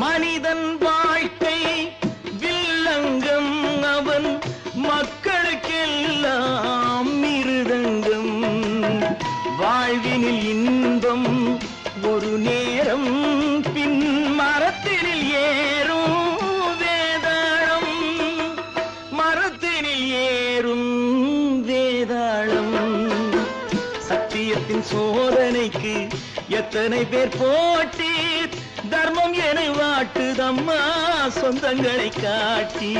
மனிதன் வாழ்க்கை வில்லங்கம், அவன் மக்களுக்கெல்லாம் மிருதங்கம். வாழ்வினில் இன்பம் ஒரு நேரம், பின் மரத்தினில் ஏறும் வேதாளம். மரத்தினில் ஏறும் வேதாளம். சத்தியத்தின் சோதனைக்கு எத்தனை பேர் போட்டி, தர்மம் என வாட்டுதம்மா சொந்தங்களை காட்டி.